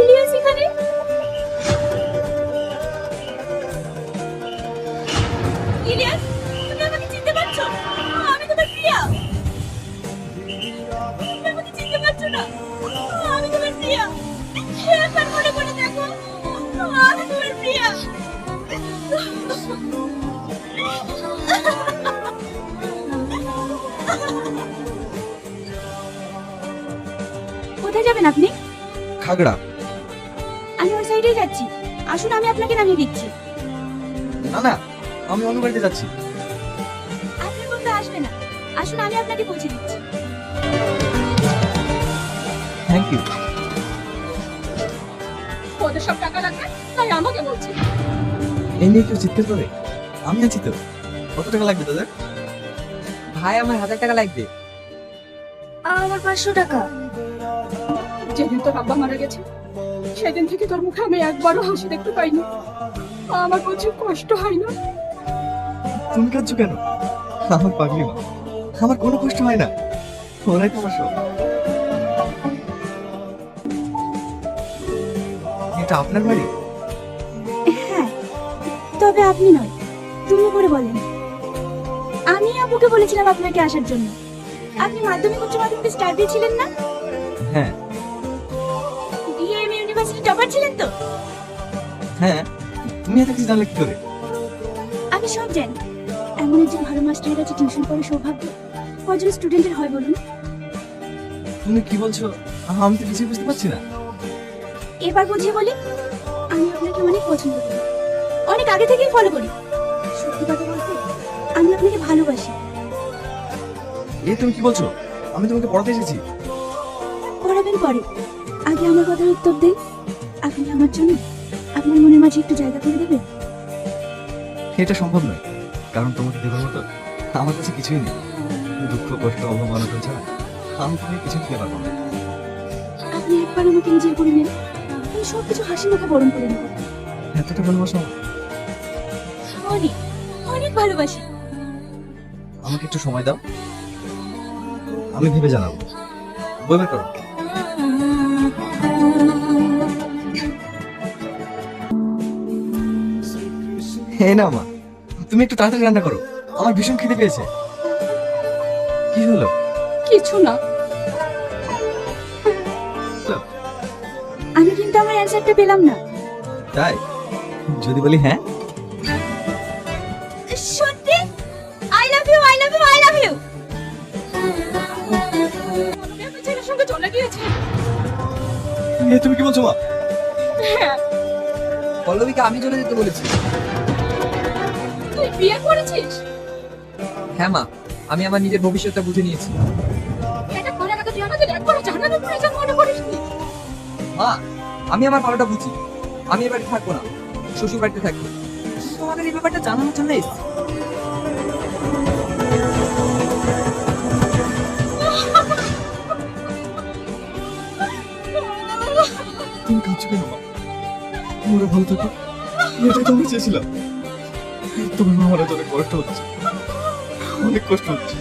ইলিয়াস এখানে? ইলিয়াস, তুমি আমাকে চিনতে পারছো? আমি তোমার প্রিয়া। তুমি আমাকে চিনতে পারছো না? আমি তোমার প্রিয়া। একবার মনে করে দেখো, আমি তোমার প্রিয়া। কোথায় যাবেন আপনি? খাগড়া। আমি ওই সাইডেই যাচ্ছি, আসুন আমি আপনাকে নামিয়ে দিচ্ছি। না না, আমি অন্য বাড়িতে যাচ্ছি। আপনার বন্ধু আসবে না, আসুন আমি আপনাকে পৌঁছে দিচ্ছি। Thank you. ওদের সব টাকা লাগবে, তাই আমাকে বলছে। এই নিয়ে কেউ চিৎকার করে? আমি আছি তো। কত টাকা লাগবে তোদের? ভাই আমার 1000 টাকা লাগবে। আমার 500 টাকা। যেদিন তোর আব্বা মারা গেছে সেদিন থেকে তোর মুখে আমি একবারও হাসি দেখতে পাইনি। আমার প্রচুর কষ্ট হয় না? তুমি কাঁদছো কেন? আমার পাগলি মা, আমার কোনো কষ্ট হয় না। ওরাই তোমার সব। এটা আপনার বাড়ি? হ্যাঁ, তবে আপনি নয়, তুমি করে বলেন। আমি আপুকে বলেছিলাম আপনাকে আসার জন্য। আপনি মাধ্যমিক উচ্চ মাধ্যমিকে স্টার দিয়েছিলেন না? হ্যাঁ বিএম ইউনিভার্সিটি টপার ছিলেন তো? হ্যাঁ। তুমি এত কিছু জানলে কি করে? আমি সব জানি। এমন একজন ভালো মাস্টারের কাছে টিউশন পড়ে সৌভাগ্য কজন স্টুডেন্টের হয় বলুন? তুমি কি বলছো? আমি তো কিছুই বুঝতে পারছি না। এবার বুঝিয়ে বলি, আমি আপনাকে অনেক পছন্দ করি, অনেক আগে থেকেই ফলো করি। সত্যি কথা বলতে, আমি আপনাকে ভালোবাসি। এই তুমি কি বলছো? আমি তোমাকে পড়াতে এসেছি। পড়াবেন পরে, আগে আমার কথার উত্তর দিন। আপনি আমার জন্য আপনার মনের মাঝে একটু জায়গা করে দেবেন? এটা সম্ভব নয়, কারণ তোমাকে দেবার মতো আমার কাছে কিছুই নেই। দুঃখ কষ্ট অবমাননা ছাড়া আমি তোমাকে কিছু দিতে পারবো না। আপনি একবার আমাকে নিজের করে নেন, আমি সবকিছু হাসি মুখে বরণ করে নেব। এতটা ভালোবাসো অনেক অনেক ভালোবাসি। আমাকে একটু সময় দাও, আমি ভেবে জানাবো। বই বের করো। এই না মা, তুমি একটু তাড়াতাড়ি রান্না করো, আমার ভীষণ খিদে পেয়েছে। কি হলো? কিছু না। আমি কিন্তু আমার অ্যানসারটা পেলাম না। তাই যদি বলি হ্যাঁ? সত্যি? I love you, I love you, I love you. ছেলের সঙ্গে চলে গিয়েছে। এ তুমি কি বলছো মা? হ্যাঁ। পল্লবীকে আমি চলে যেতে বলেছি। তুই বিয়ে করেছিস? হ্যাঁ মা, আমি আমার নিজের ভবিষ্যৎটা বুঝে নিয়েছি। এটা করে আগে তুই আমাদের একবারও জানানোর প্রয়োজন মনে করিসনি? মা, আমি আমার ভালোটা বুঝি। আমি এবারে থাকবো না, শ্বশুর বাড়িতে থাকবো। তোমাদের এই ব্যাপারটা জানানোর জন্য এসেছি। তুমি কাঁদছো কেন মা? ওরা ভালো থাকো, এটাই তো আমি চেয়েছিলাম। তোমার মা আমার অনেক কষ্ট হচ্ছে, অনেক কষ্ট হচ্ছে।